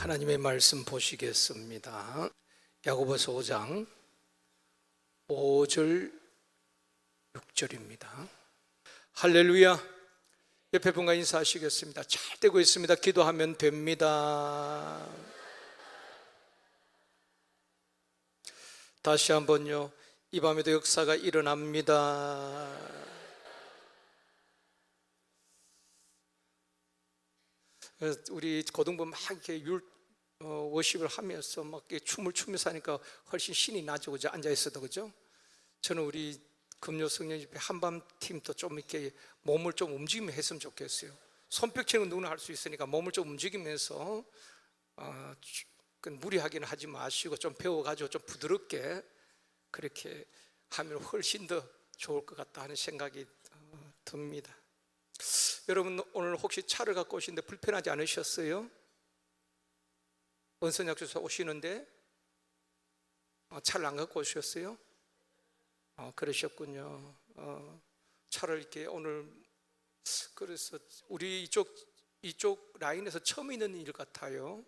하나님의 말씀 보시겠습니다. 야고보서 5장 5절 6절입니다. 할렐루야. 옆에 분과 인사하시겠습니다. 잘 되고 있습니다. 기도하면 됩니다. 다시 한번요. 이 밤에도 역사가 일어납니다. 우리 고등부 막 이렇게 워십을 하면서 막 춤을 추면서 하니까 훨씬 신이 나죠, 그죠? 앉아 있어도, 그죠? 저는 우리 금요 성령 집회 한밤 팀도 좀 이렇게 몸을 좀 움직이면 했으면 좋겠어요. 손뼉치는 누구나 할 수 있으니까 몸을 좀 움직이면서 무리하게는 하지 마시고 좀 배워가지고 좀 부드럽게 그렇게 하면 훨씬 더 좋을 것 같다 하는 생각이 듭니다. 여러분, 오늘 혹시 차를 갖고 오시는데 불편하지 않으셨어요? 은선약소에서 오시는데 차를 안 갖고 오셨어요? 그러셨군요. 차를 이렇게 오늘, 그래서 우리 이쪽 라인에서 처음 있는 일 같아요.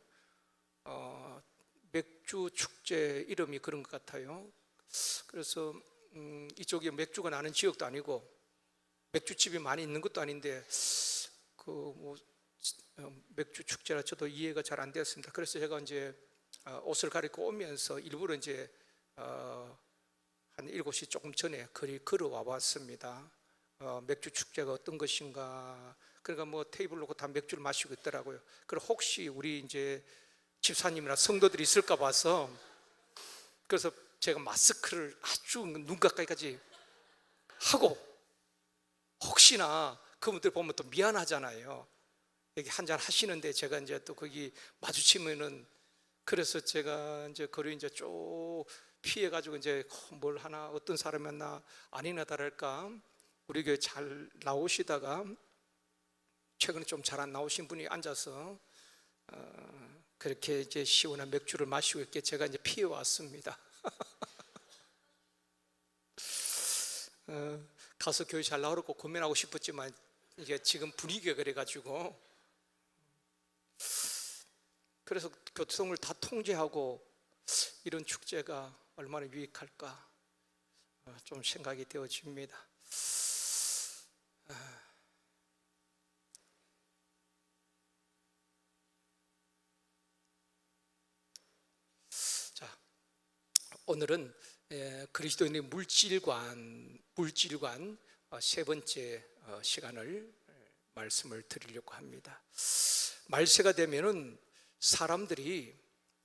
맥주 축제 이름이 그런 것 같아요. 그래서 이쪽이 맥주가 나는 지역도 아니고 맥주집이 많이 있는 것도 아닌데 맥주 축제라 저도 이해가 잘 안 되었습니다. 그래서 제가 이제 옷을 갈아입고 오면서 일부러 이제 한 7시 조금 전에 걸어와 봤습니다. 맥주 축제가 어떤 것인가. 그러니까 뭐 테이블 놓고 다 맥주를 마시고 있더라고요. 그리고 혹시 우리 이제 집사님이나 성도들이 있을까 봐서, 그래서 제가 마스크를 아주 눈 가까이까지 하고, 혹시나 그분들 보면 또 미안하잖아요. 여기 한잔 하시는데 제가 이제 또 거기 마주치면은, 그래서 제가 이제 거리 이제 쭉 피해가지고 이제 뭘 하나, 어떤 사람이었나, 아니나 다를까 우리 교회 잘 나오시다가 최근에 좀 잘 안 나오신 분이 앉아서 그렇게 이제 시원한 맥주를 마시고 있게 제가 이제 피해 왔습니다. 가서 교회 잘 나오라고 고민하고 싶었지만 이게 지금 분위기가 그래가지고, 그래서 교통을 다 통제하고 이런 축제가 얼마나 유익할까 좀 생각이 되어집니다. 자, 오늘은 그리스도인의 물질관 세 번째 시간을 말씀을 드리려고 합니다. 말세가 되면은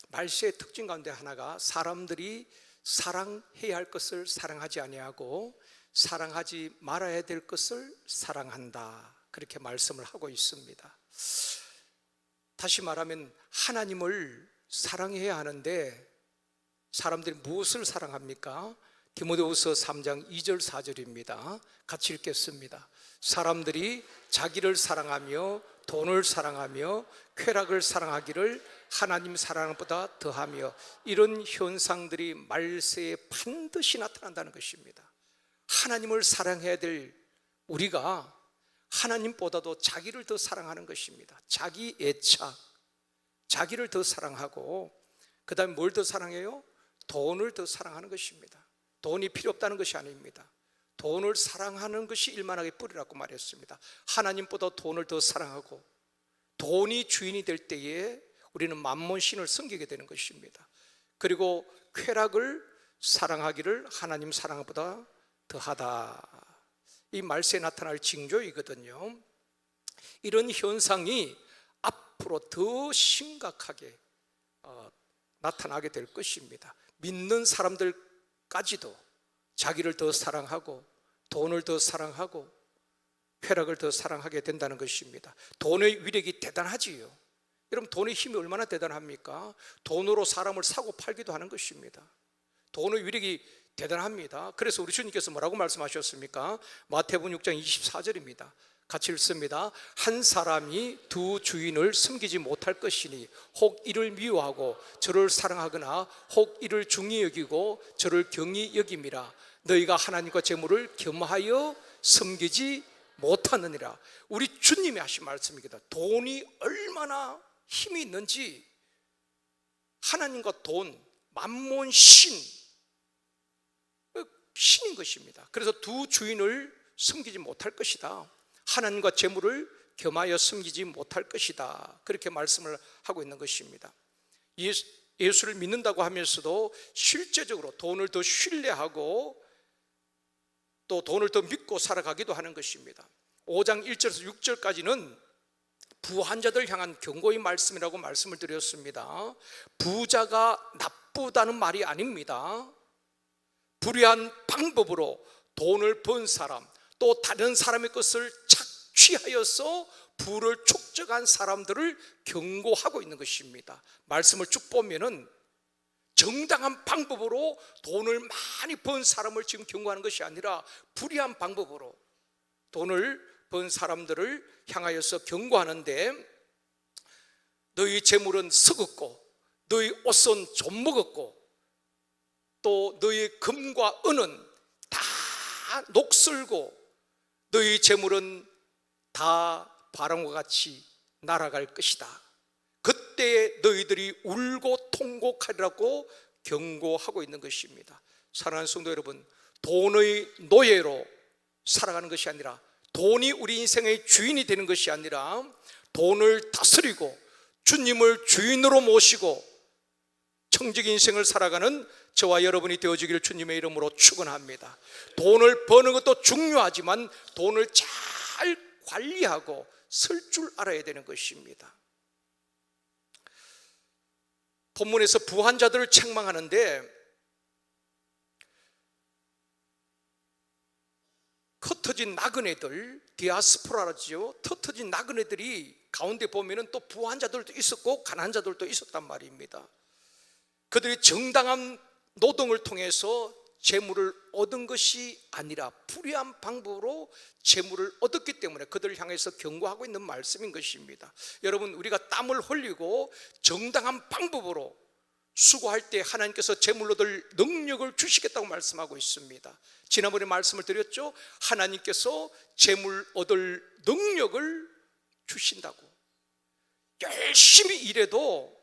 말세의 특징 가운데 하나가 사람들이 사랑해야 할 것을 사랑하지 아니하고 사랑하지 말아야 될 것을 사랑한다, 그렇게 말씀을 하고 있습니다. 다시 말하면 하나님을 사랑해야 하는데 사람들이 무엇을 사랑합니까? 디모데후서 3장 2절 4절입니다. 같이 읽겠습니다. 사람들이 자기를 사랑하며 돈을 사랑하며 쾌락을 사랑하기를 하나님 사랑하는 것보다 더하며, 이런 현상들이 말세에 반드시 나타난다는 것입니다. 하나님을 사랑해야 될 우리가 하나님보다도 자기를 더 사랑하는 것입니다. 자기 애착, 자기를 더 사랑하고, 그 다음에 뭘 더 사랑해요? 돈을 더 사랑하는 것입니다. 돈이 필요 없다는 것이 아닙니다. 돈을 사랑하는 것이 일만하게 뿌리라고 말했습니다. 하나님보다 돈을 더 사랑하고, 돈이 주인이 될 때에 우리는 만몬신을 섬기게 되는 것입니다. 그리고 쾌락을 사랑하기를 하나님 사랑보다 더하다, 이 말세에 나타날 징조이거든요. 이런 현상이 앞으로 더 심각하게 나타나게 될 것입니다. 믿는 사람들까지도 자기를 더 사랑하고 돈을 더 사랑하고 쾌락을 더 사랑하게 된다는 것입니다. 돈의 위력이 대단하지요. 여러분, 돈의 힘이 얼마나 대단합니까? 돈으로 사람을 사고 팔기도 하는 것입니다. 돈의 위력이 대단합니다. 그래서 우리 주님께서 뭐라고 말씀하셨습니까? 마태복음 6장 24절입니다. 같이 읽습니다. 한 사람이 두 주인을 섬기지 못할 것이니 혹 이를 미워하고 저를 사랑하거나 혹 이를 중히 여기고 저를 경히 여김이라. 너희가 하나님과 재물을 겸하여 섬기지 못하느니라. 우리 주님이 하신 말씀입니다. 돈이 얼마나 힘이 있는지 하나님과 돈, 만몬, 신인 것입니다. 그래서 두 주인을 섬기지 못할 것이다. 하나님과 재물을 겸하여 섬기지 못할 것이다. 그렇게 말씀을 하고 있는 것입니다. 예수를 믿는다고 하면서도 실제적으로 돈을 더 신뢰하고 또 돈을 더 믿고 살아가기도 하는 것입니다. 5장 1절에서 6절까지는 부한자들 향한 경고의 말씀이라고 말씀을 드렸습니다. 부자가 나쁘다는 말이 아닙니다. 불의한 방법으로 돈을 번 사람, 또 다른 사람의 것을 착취하여서 부를 축적한 사람들을 경고하고 있는 것입니다. 말씀을 쭉 보면은 정당한 방법으로 돈을 많이 번 사람을 지금 경고하는 것이 아니라 불의한 방법으로 돈을 번 사람들을 향하여서 경고하는데, 너희 재물은 썩었고 너희 옷은 좀먹었고 또 너희 금과 은은 다 녹슬고 너희 재물은 다 바람과 같이 날아갈 것이다. 그때 너희들이 울고 통곡하리라고 경고하고 있는 것입니다. 사랑하는 성도 여러분, 돈의 노예로 살아가는 것이 아니라, 돈이 우리 인생의 주인이 되는 것이 아니라, 돈을 다스리고 주님을 주인으로 모시고 청지기 인생을 살아가는 저와 여러분이 되어주기를 주님의 이름으로 축원합니다. 돈을 버는 것도 중요하지만 돈을 잘 관리하고 쓸 줄 알아야 되는 것입니다. 본문에서 부한자들을 책망하는데, 흩어진 나그네들, 디아스포라죠. 흩어진 나그네들이 가운데 보면은 또 부한자들도 있었고 가난자들도 있었단 말입니다. 그들이 정당한 노동을 통해서 재물을 얻은 것이 아니라 불의한 방법으로 재물을 얻었기 때문에 그들을 향해서 경고하고 있는 말씀인 것입니다. 여러분, 우리가 땀을 흘리고 정당한 방법으로 수고할 때 하나님께서 재물을 얻을 능력을 주시겠다고 말씀하고 있습니다. 지난번에 말씀을 드렸죠. 하나님께서 재물 얻을 능력을 주신다고. 열심히 일해도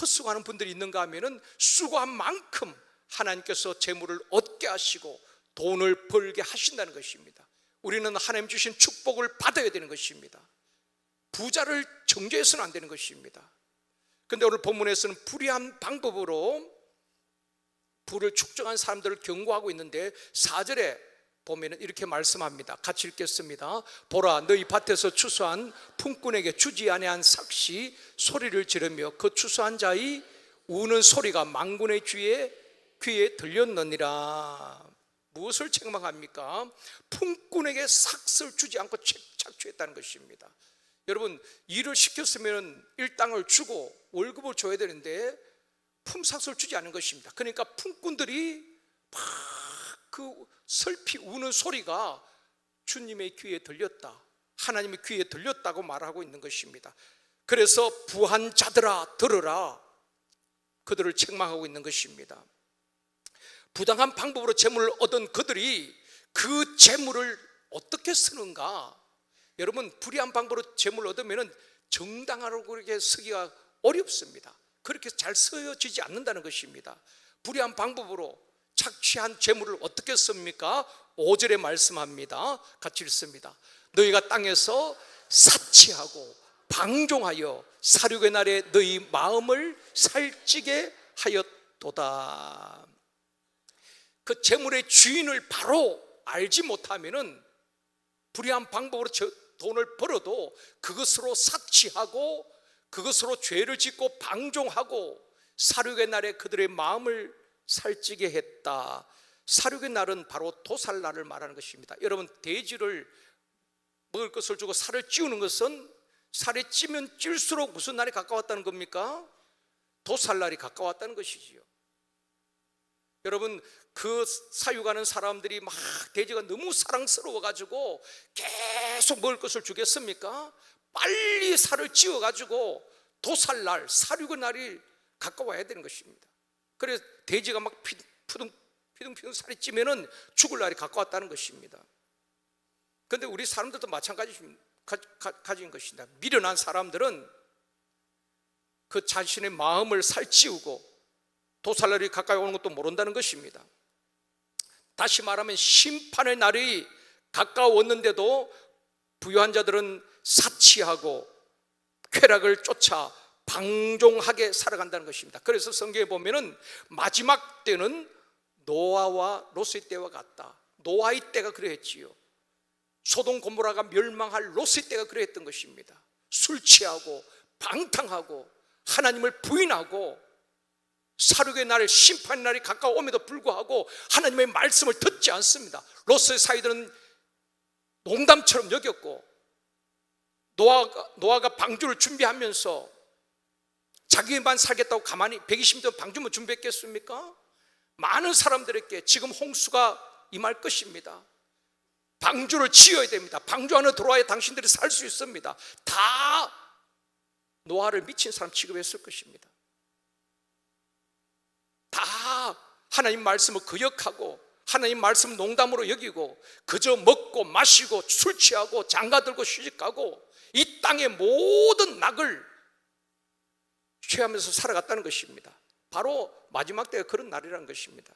헛수고하는 분들이 있는가 하면은 수고한 만큼 하나님께서 재물을 얻게 하시고 돈을 벌게 하신다는 것입니다. 우리는 하나님 주신 축복을 받아야 되는 것입니다. 부자를 정죄해서는 안 되는 것입니다. 그런데 오늘 본문에서는 불의한 방법으로 부를 축적한 사람들을 경고하고 있는데, 4절에 보면 이렇게 말씀합니다. 같이 읽겠습니다. 보라, 너희 밭에서 추수한 품꾼에게 주지 아니한 삭시 소리를 지르며 그 추수한 자의 우는 소리가 만군의 귀에 들렸느니라. 무엇을 책망합니까? 품꾼에게 삭을 주지 않고 착취했다는 것입니다. 여러분, 일을 시켰으면 일당을 주고 월급을 줘야 되는데 품삯을 주지 않은 것입니다. 그러니까 품꾼들이 막 그 슬피 우는 소리가 주님의 귀에 들렸다, 하나님의 귀에 들렸다고 말하고 있는 것입니다. 그래서 부한자들아 들으라, 그들을 책망하고 있는 것입니다. 부당한 방법으로 재물을 얻은 그들이 그 재물을 어떻게 쓰는가? 여러분, 불의한 방법으로 재물을 얻으면 정당하고 그렇게 쓰기가 어렵습니다. 그렇게 잘 쓰여지지 않는다는 것입니다. 불의한 방법으로 착취한 재물을 어떻게 씁니까? 5절에 말씀합니다. 같이 읽습니다. 너희가 땅에서 사치하고 방종하여 사륙의 날에 너희 마음을 살찌게 하였도다. 그 재물의 주인을 바로 알지 못하면은 불의한 방법으로 돈을 벌어도 그것으로 사치하고 그것으로 죄를 짓고 방종하고 사륙의 날에 그들의 마음을 살찌게 했다. 사륙의 날은 바로 도살날을 말하는 것입니다. 여러분, 돼지를 먹을 것을 주고 살을 찌우는 것은 살이 찌면 찔수록 무슨 날이 가까웠다는 겁니까? 도살날이 가까웠다는 것이지요. 여러분, 그 사육하는 사람들이 막 돼지가 너무 사랑스러워 가지고 계속 먹을 것을 주겠습니까? 빨리 살을 찌워 가지고 도살날, 사륙의 날이 가까워야 되는 것입니다. 그래서 돼지가 막 피둥피둥 살이 찌면은 죽을 날이 가까웠다는 것입니다. 그런데 우리 사람들도 마찬가지인 것입니다. 미련한 사람들은 그 자신의 마음을 살찌우고 도살날이 가까이 오는 것도 모른다는 것입니다. 다시 말하면 심판의 날이 가까웠는데도 부유한 자들은 사치하고 쾌락을 쫓아 방종하게 살아간다는 것입니다. 그래서 성경에 보면은 마지막 때는 노아와 롯의 때와 같다. 노아의 때가 그랬지요. 소돔 고모라가 멸망할 롯의 때가 그랬던 것입니다. 술 취하고 방탕하고 하나님을 부인하고 사륙의 날, 심판의 날이 가까워옴에도 불구하고 하나님의 말씀을 듣지 않습니다. 롯의 사이들은 농담처럼 여겼고, 노아가 방주를 준비하면서 자기만 살겠다고 가만히 120년 방주만 준비했겠습니까? 많은 사람들에게 지금 홍수가 임할 것입니다. 방주를 지어야 됩니다. 방주 안에 들어와야 당신들이 살 수 있습니다. 다 노아를 미친 사람 취급했을 것입니다. 다 하나님 말씀을 거역하고 하나님 말씀을 농담으로 여기고 그저 먹고 마시고 술 취하고 장가들고 시집가고 이 땅의 모든 낙을 취하면서 살아갔다는 것입니다. 바로 마지막 때가 그런 날이라는 것입니다.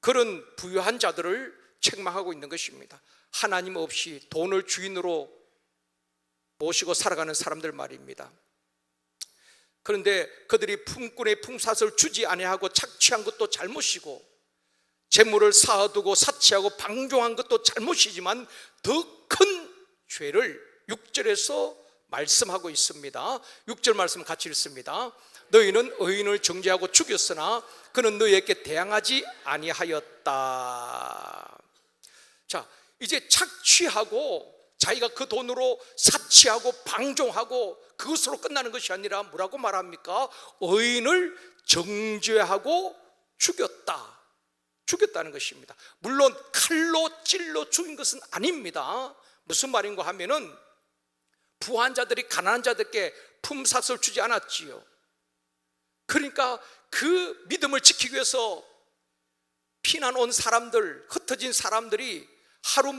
그런 부유한 자들을 책망하고 있는 것입니다. 하나님 없이 돈을 주인으로 모시고 살아가는 사람들 말입니다. 그런데 그들이 품꾼의 품삯을 주지 아니하고 착취한 것도 잘못이고 재물을 쌓아두고 사치하고 방종한 것도 잘못이지만 더 큰 죄를 6절에서 말씀하고 있습니다. 6절 말씀 같이 읽습니다. 너희는 의인을 정죄하고 죽였으나 그는 너희에게 대항하지 아니하였다. 자, 이제 착취하고 자기가 그 돈으로 사치하고 방종하고 그것으로 끝나는 것이 아니라 뭐라고 말합니까? 의인을 정죄하고 죽였다는 것입니다. 물론 칼로 찔러 죽인 것은 아닙니다. 무슨 말인가 하면은 부한 자들이 가난한 자들께 품삯을 주지 않았지요. 그러니까 그 믿음을 지키기 위해서 피난 온 사람들, 흩어진 사람들이 하루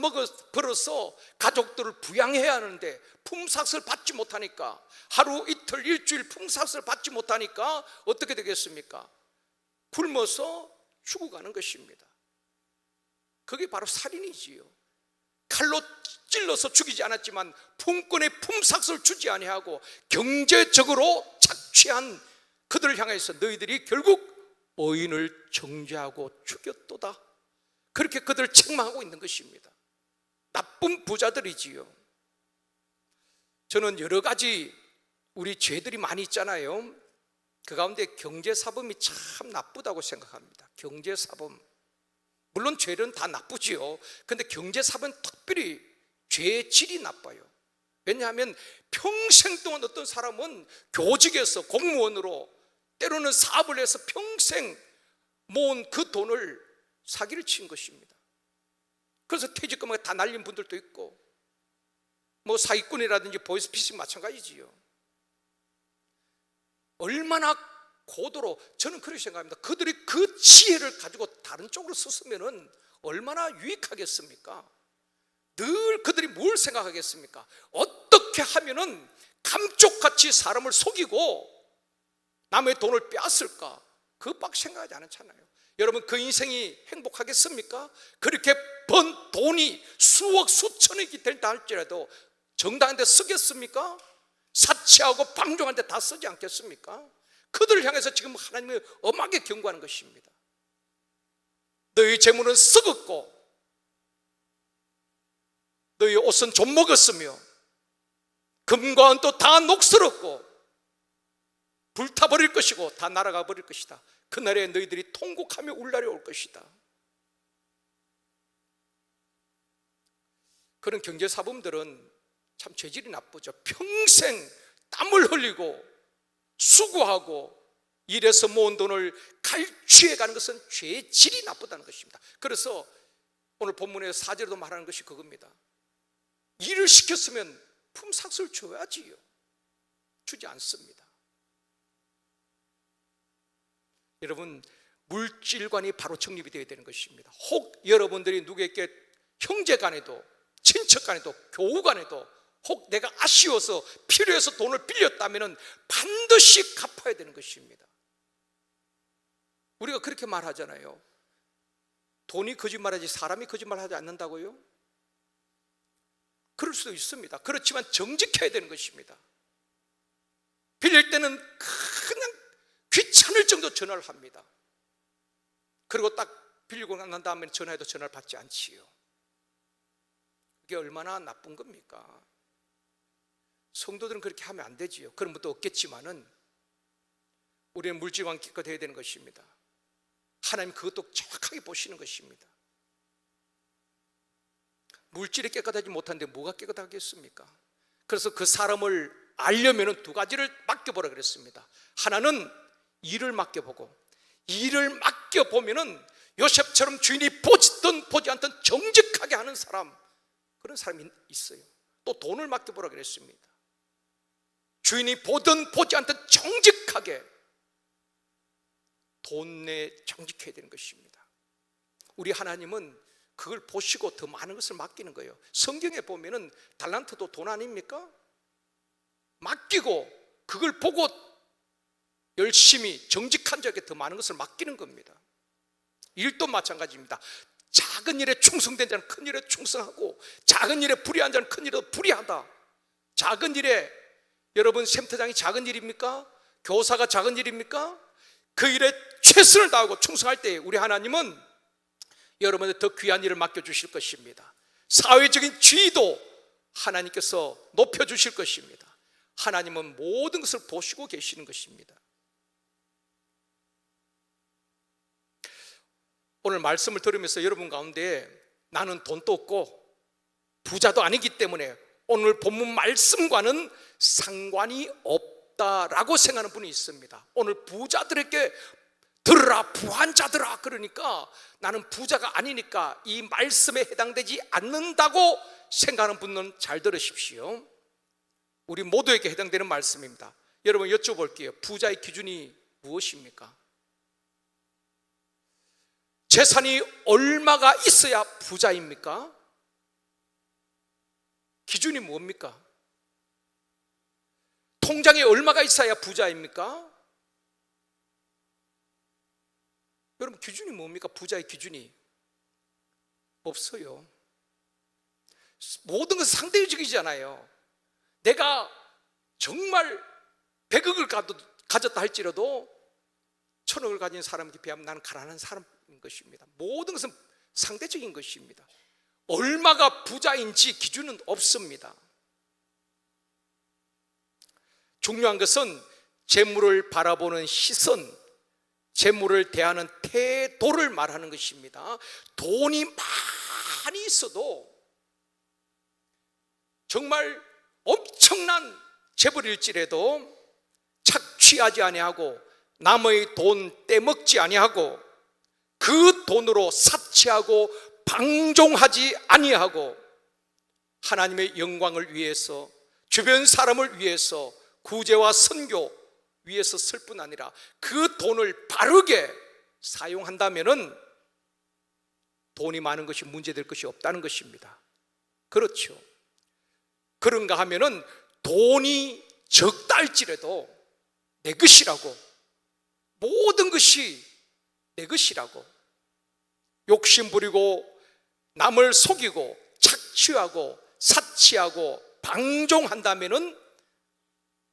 벌어서 가족들을 부양해야 하는데 품삯을 받지 못하니까, 하루 이틀 일주일 품삯을 받지 못하니까 어떻게 되겠습니까? 굶어서 죽어가는 것입니다. 그게 바로 살인이지요. 칼로 찔러서 죽이지 않았지만 품꾼의 품삯을 주지 아니하고 경제적으로 착취한 그들을 향해서 너희들이 결국 의인을 정죄하고 죽였도다. 그렇게 그들을 책망하고 있는 것입니다. 나쁜 부자들이지요. 저는 여러 가지 우리 죄들이 많이 있잖아요. 그 가운데 경제사범이 참 나쁘다고 생각합니다. 경제사범, 물론 죄는 다 나쁘지요. 그런데 경제사범은 특별히 죄의 질이 나빠요. 왜냐하면 평생 동안 어떤 사람은 교직에서 공무원으로 때로는 사업을 해서 평생 모은 그 돈을 사기를 친 것입니다. 그래서 퇴직금을 다 날린 분들도 있고, 뭐 사기꾼이라든지 보이스피싱 마찬가지지요. 얼마나 고도로, 저는 그렇게 생각합니다. 그들이 그 지혜를 가지고 다른 쪽으로 썼으면 얼마나 유익하겠습니까? 늘 그들이 뭘 생각하겠습니까? 어떻게 하면은 감쪽같이 사람을 속이고 남의 돈을 빼앗을까? 그밖에 생각하지 않잖아요. 여러분, 그 인생이 행복하겠습니까? 그렇게 번 돈이 수억 수천억이 된다 할지라도 정당한 데 쓰겠습니까? 사치하고 방종한 데 다 쓰지 않겠습니까? 그들을 향해서 지금 하나님이 엄하게 경고하는 것입니다. 너희 재물은 썩었고 너희 옷은 좀 먹었으며 금과 은도 다 녹슬었고 불타버릴 것이고 다 날아가 버릴 것이다. 그날에 너희들이 통곡하며 울 날이 올 것이다. 그런 경제사범들은 참 죄질이 나쁘죠. 평생 땀을 흘리고 수고하고 일해서 모은 돈을 갈취해 가는 것은 죄의 질이 나쁘다는 것입니다. 그래서 오늘 본문의 4절에도 말하는 것이 그겁니다. 일을 시켰으면 품삯을 줘야지요. 주지 않습니다. 여러분, 물질관이 바로 정립이 되어야 되는 것입니다. 혹 여러분들이 누구에게 형제 간에도 친척 간에도 교우 간에도 혹 내가 아쉬워서 필요해서 돈을 빌렸다면 반드시 갚아야 되는 것입니다. 우리가 그렇게 말하잖아요. 돈이 거짓말하지 사람이 거짓말하지 않는다고요? 그럴 수도 있습니다. 그렇지만 정직해야 되는 것입니다. 빌릴 때는 그냥 귀찮을 정도 전화를 합니다. 그리고 딱 빌리고 난 다음에 전화해도 전화를 받지 않지요. 그게 얼마나 나쁜 겁니까? 성도들은 그렇게 하면 안 되지요. 그런 것도 없겠지만은 우리는 물질만 깨끗해야 되는 것입니다. 하나님 그것도 정확하게 보시는 것입니다. 물질이 깨끗하지 못한데 뭐가 깨끗하겠습니까? 그래서 그 사람을 알려면 두 가지를 맡겨보라 그랬습니다. 하나는 일을 맡겨보고, 일을 맡겨보면은 요셉처럼 주인이 보지든 보지 않든 정직하게 하는 사람, 그런 사람이 있어요. 또 돈을 맡겨보라 그랬습니다. 주인이 보든 보지 않든 정직하게 돈 내에 정직해야 되는 것입니다. 우리 하나님은 그걸 보시고 더 많은 것을 맡기는 거예요. 성경에 보면은 달란트도 돈 아닙니까? 맡기고 그걸 보고 열심히 정직한 자에게 더 많은 것을 맡기는 겁니다. 일도 마찬가지입니다. 작은 일에 충성된 자는 큰 일에 충성하고, 작은 일에 불의한 자는 큰 일에 불의하다. 작은 일에, 여러분 센터장이 작은 일입니까? 교사가 작은 일입니까? 그 일에 최선을 다하고 충성할 때 우리 하나님은 여러분의 더 귀한 일을 맡겨주실 것입니다. 사회적인 지위도 하나님께서 높여주실 것입니다. 하나님은 모든 것을 보시고 계시는 것입니다. 오늘 말씀을 들으면서 여러분 가운데 나는 돈도 없고 부자도 아니기 때문에 오늘 본문 말씀과는 상관이 없다라고 생각하는 분이 있습니다. 오늘 부자들에게 들으라 부한자들아, 그러니까 나는 부자가 아니니까 이 말씀에 해당되지 않는다고 생각하는 분은 잘 들으십시오. 우리 모두에게 해당되는 말씀입니다. 여러분 여쭤볼게요. 부자의 기준이 무엇입니까? 재산이 얼마가 있어야 부자입니까? 기준이 뭡니까? 통장에 얼마가 있어야 부자입니까? 여러분 기준이 뭡니까? 부자의 기준이 없어요. 모든 것은 상대적이잖아요. 내가 정말 100억을 가졌다 할지라도 1000억을 가진 사람에게 비하면 나는 가난한 사람인 것입니다. 모든 것은 상대적인 것입니다. 얼마가 부자인지 기준은 없습니다. 중요한 것은 재물을 바라보는 시선, 재물을 대하는 태도를 말하는 것입니다. 돈이 많이 있어도 정말 엄청난 재벌일지라도 착취하지 아니하고 남의 돈 떼먹지 아니하고 그 돈으로 사치하고 방종하지 아니하고 하나님의 영광을 위해서, 주변 사람을 위해서, 구제와 선교 위해서 쓸 뿐 아니라 그 돈을 바르게 사용한다면은 돈이 많은 것이 문제될 것이 없다는 것입니다. 그렇죠. 그런가 하면은 돈이 적다 할지라도 내 것이라고, 모든 것이 내 것이라고 욕심 부리고 남을 속이고 착취하고 사치하고 방종한다면은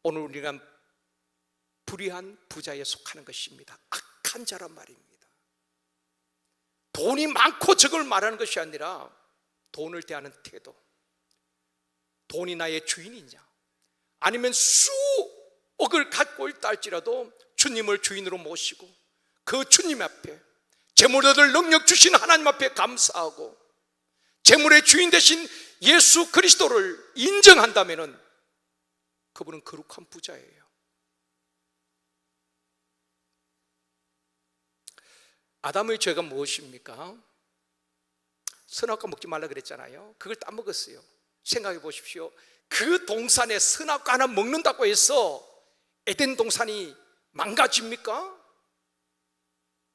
오늘 우리가 불의한 부자에 속하는 것입니다. 악한 자란 말입니다. 돈이 많고 적을 말하는 것이 아니라 돈을 대하는 태도, 돈이 나의 주인이냐, 아니면 수억을 갖고 있다 할지라도 주님을 주인으로 모시고 그 주님 앞에 재물 얻을 능력 주신 하나님 앞에 감사하고 재물의 주인 되신 예수 그리스도를 인정한다면 그분은 거룩한 부자예요. 아담의 죄가 무엇입니까? 선악과 먹지 말라 그랬잖아요. 그걸 따먹었어요. 생각해 보십시오. 그 동산에 선악과 하나 먹는다고 해서 에덴 동산이 망가집니까?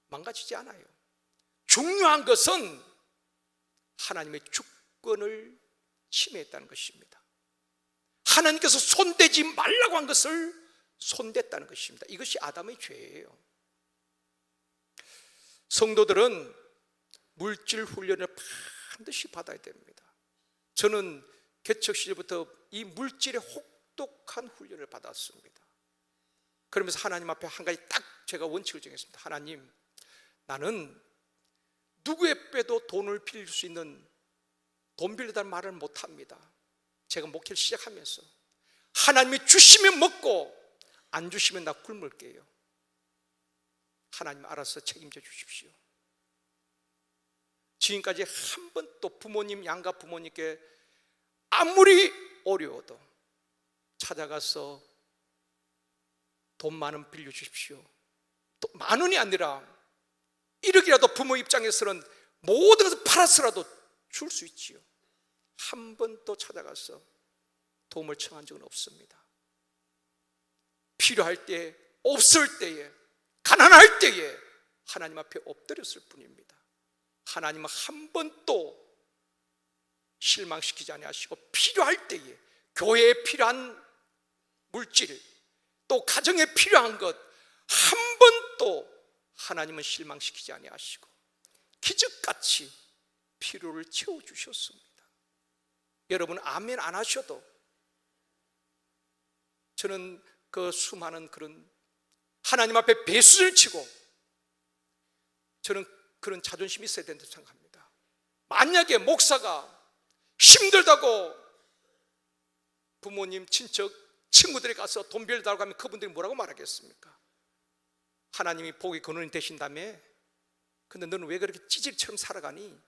망가지지 않아요. 중요한 것은 하나님의 주권을 침해했다는 것입니다. 하나님께서 손대지 말라고 한 것을 손댔다는 것입니다. 이것이 아담의 죄예요. 성도들은 물질 훈련을 반드시 받아야 됩니다. 저는 개척 시절부터 이 물질의 혹독한 훈련을 받았습니다. 그러면서 하나님 앞에 한 가지 딱 제가 원칙을 정했습니다. 하나님, 나는 누구의 빼도 돈을 빌릴 수 있는, 돈 빌리다는 말을 못합니다. 제가 목회를 시작하면서 하나님이 주시면 먹고 안 주시면 나 굶을게요. 하나님 알아서 책임져 주십시오. 지금까지 한 번도 부모님, 양가 부모님께 아무리 어려워도 찾아가서 돈 많은 빌려주십시오, 또 만 원이 아니라 1억이라도 부모 입장에서는 모든 것을 팔아서라도 줄 수 있지요. 한 번도 찾아가서 도움을 청한 적은 없습니다. 필요할 때, 없을 때에, 가난할 때에 하나님 앞에 엎드렸을 뿐입니다. 하나님은 한 번도 실망시키지 아니하시고 필요할 때에, 교회에 필요한 물질, 또 가정에 필요한 것 한 번도 하나님은 실망시키지 아니하시고 기적같이 필요를 채워주셨습니다. 여러분 아멘 안 하셔도 저는 그 수많은 그런 하나님 앞에 배수를 치고 저는 그런 자존심이 있어야 된다고 생각합니다. 만약에 목사가 힘들다고 부모님, 친척, 친구들이 가서 돈 빌려달라고 하면 그분들이 뭐라고 말하겠습니까? 하나님이 복의 근원이 되신다며? 근데 너는 왜 그렇게 찌질처럼 살아가니?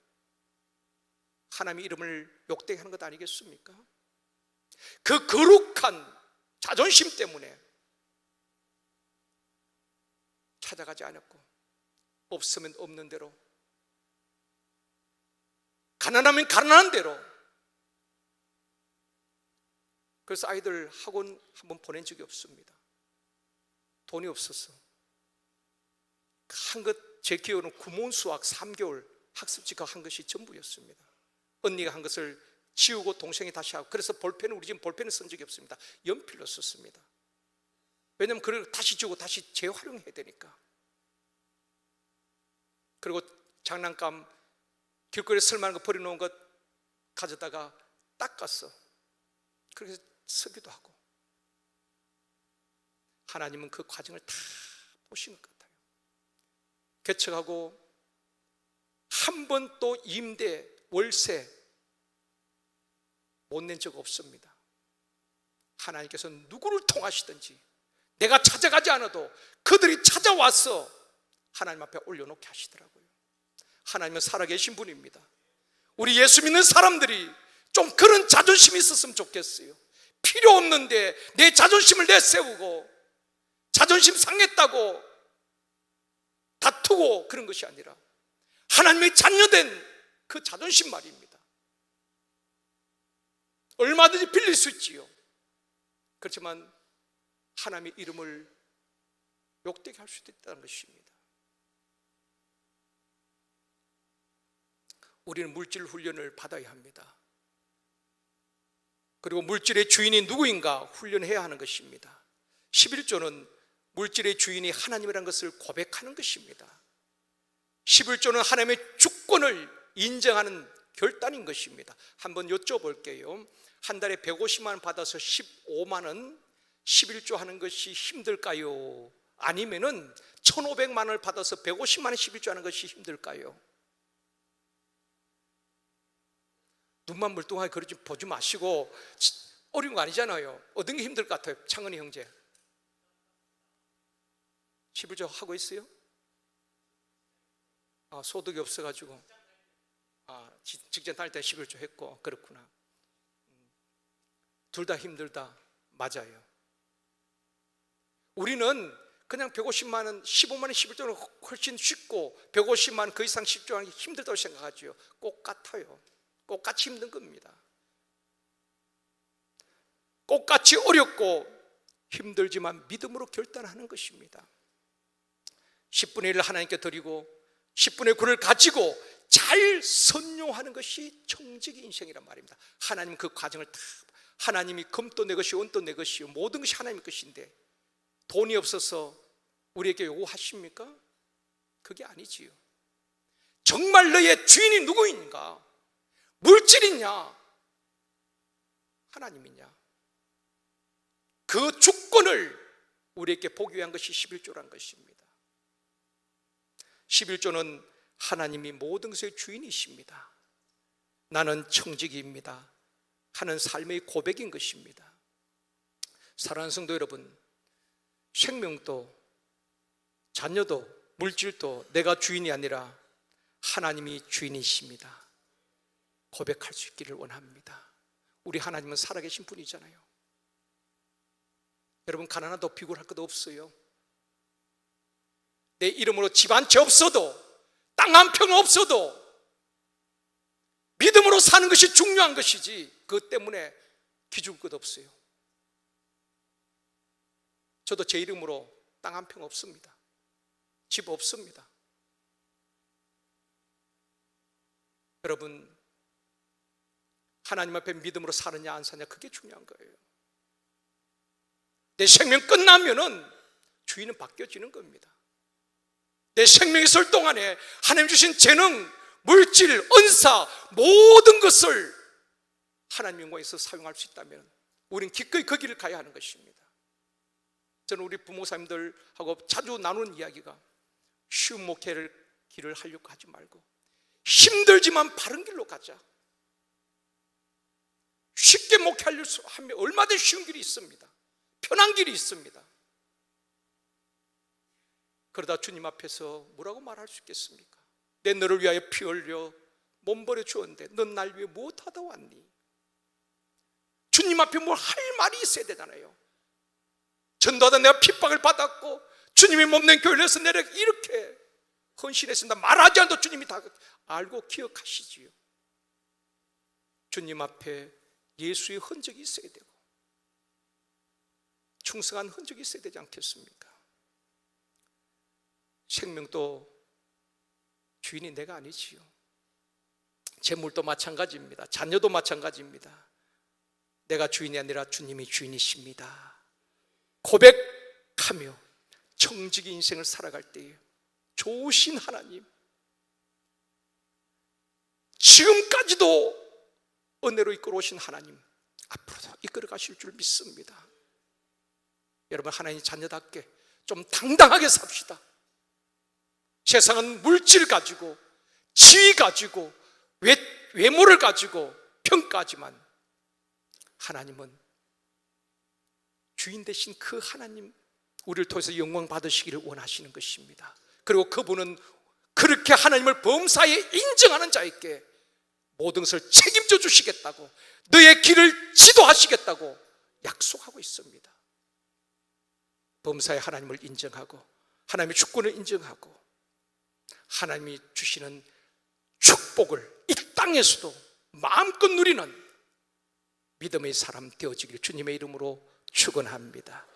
하나님의 이름을 욕되게 하는 것 아니겠습니까? 그 거룩한 자존심 때문에 찾아가지 않았고, 없으면 없는 대로, 가난하면 가난한 대로. 그래서 아이들 학원 한번 보낸 적이 없습니다. 돈이 없어서. 한 것, 제 기억으로는 구몬 수학 3개월 학습지가 한 것이 전부였습니다. 언니가 한 것을 지우고 동생이 다시 하고, 그래서 볼펜은, 우리 집은 볼펜을 쓴 적이 없습니다. 연필로 썼습니다. 왜냐하면 그걸 다시 지우고 다시 재활용해야 되니까. 그리고 장난감, 길거리에 쓸만한 거 버려놓은 것 가져다가 닦았어. 그렇게 쓰기도 하고. 하나님은 그 과정을 다 보시는 것 같아요. 개척하고 한 번도 임대, 월세 못 낸 적 없습니다. 하나님께서 누구를 통하시든지 내가 찾아가지 않아도 그들이 찾아와서 하나님 앞에 올려놓게 하시더라고요. 하나님은 살아계신 분입니다. 우리 예수 믿는 사람들이 좀 그런 자존심이 있었으면 좋겠어요. 필요 없는데 내 자존심을 내세우고 자존심 상했다고 다투고 그런 것이 아니라 하나님의 자녀된 그 자존심 말입니다. 얼마든지 빌릴 수 있지요. 그렇지만 하나님의 이름을 욕되게 할 수도 있다는 것입니다. 우리는 물질 훈련을 받아야 합니다. 그리고 물질의 주인이 누구인가 훈련해야 하는 것입니다. 11조는 물질의 주인이 하나님이라는 것을 고백하는 것입니다. 11조는 하나님의 주권을 인정하는 결단인 것입니다. 한번 여쭤볼게요. 한 달에 150만 원 받아서 15만 원 11조 하는 것이 힘들까요? 아니면은 1,500만 원을 받아서 150만 원 11조 하는 것이 힘들까요? 눈만 물뚱하게 그러지 보지 마시고, 어려운 거 아니잖아요. 어떤 게 힘들 것 같아요? 창은이 형제 11조 하고 있어요? 소득이 없어가지고 직장 다닐 때 11조 했고. 그렇구나. 둘 다 힘들다. 맞아요. 우리는 그냥 150만 원, 15만 원 11조는 훨씬 쉽고 150만 원 그 이상 10조 하는 게 힘들다고 생각하죠. 똑같아요. 똑같이 힘든 겁니다. 똑같이 어렵고 힘들지만 믿음으로 결단하는 것입니다. 10분의 1을 하나님께 드리고 10분의 9를 가지고 잘 선용하는 것이 정직의 인생이란 말입니다. 하나님 그 과정을 다, 하나님이 금도 내 것이요 은도 내 것이요 모든 것이 하나님의 것인데 돈이 없어서 우리에게 요구하십니까? 그게 아니지요. 정말 너의 주인이 누구인가? 물질이냐? 하나님이냐? 그 주권을 우리에게 보기 위한 것이 11조란 것입니다. 11조는 하나님이 모든 것의 주인이십니다. 나는 청지기입니다 하는 삶의 고백인 것입니다. 사랑하는 성도 여러분, 생명도 자녀도 물질도 내가 주인이 아니라 하나님이 주인이십니다. 고백할 수 있기를 원합니다. 우리 하나님은 살아계신 분이잖아요. 여러분, 가난하다고 비굴할 것도 없어요. 내 이름으로 집 한 채 없어도, 땅 한 평 없어도 믿음으로 사는 것이 중요한 것이지 그것 때문에 기죽을 것 없어요. 저도 제 이름으로 땅 한 평 없습니다. 집 없습니다. 여러분, 하나님 앞에 믿음으로 사느냐 안 사느냐 그게 중요한 거예요. 내 생명 끝나면은 주인은 바뀌어지는 겁니다. 내 생명이 있을 동안에 하나님 주신 재능, 물질, 은사 모든 것을 하나님 영광에서 사용할 수 있다면 우리는 기꺼이 그 길을 가야 하는 것입니다. 저는 우리 부모사님들하고 자주 나누는 이야기가 쉬운 목회를 길을 하려고 하지 말고 힘들지만 바른 길로 가자. 쉽게 목회하려 하면 얼마든지 쉬운 길이 있습니다. 편한 길이 있습니다. 그러다 주님 앞에서 뭐라고 말할 수 있겠습니까? 내 너를 위하여 피 흘려 몸버려 주었는데 넌 날 위해 무엇하다 왔니? 주님 앞에 뭘 할 말이 있어야 되잖아요. 전도하다 내가 핍박을 받았고 주님이 몸낸 교회를 해서 내가 이렇게 헌신했습니다 말하지 않아도 주님이 다 알고 기억하시지요. 주님 앞에 예수의 흔적이 있어야 되고 충성한 흔적이 있어야 되지 않겠습니까? 생명도 주인이 내가 아니지요. 재물도 마찬가지입니다. 자녀도 마찬가지입니다. 내가 주인이 아니라 주님이 주인이십니다. 고백하며 청지기 인생을 살아갈 때에 좋으신 하나님, 지금까지도 은혜로 이끌어 오신 하나님 앞으로도 이끌어 가실 줄 믿습니다. 여러분, 하나님 자녀답게 좀 당당하게 삽시다. 세상은 물질 가지고 지위 가지고 외모를 가지고 평가하지만 하나님은 주인 되신 그 하나님, 우리를 통해서 영광 받으시기를 원하시는 것입니다. 그리고 그분은 그렇게 하나님을 범사에 인정하는 자에게 모든 것을 책임져 주시겠다고, 너의 길을 지도하시겠다고 약속하고 있습니다. 범사에 하나님을 인정하고 하나님의 주권을 인정하고 하나님이 주시는 축복을 이 땅에서도 마음껏 누리는 믿음의 사람 되어지기를 주님의 이름으로 축원합니다.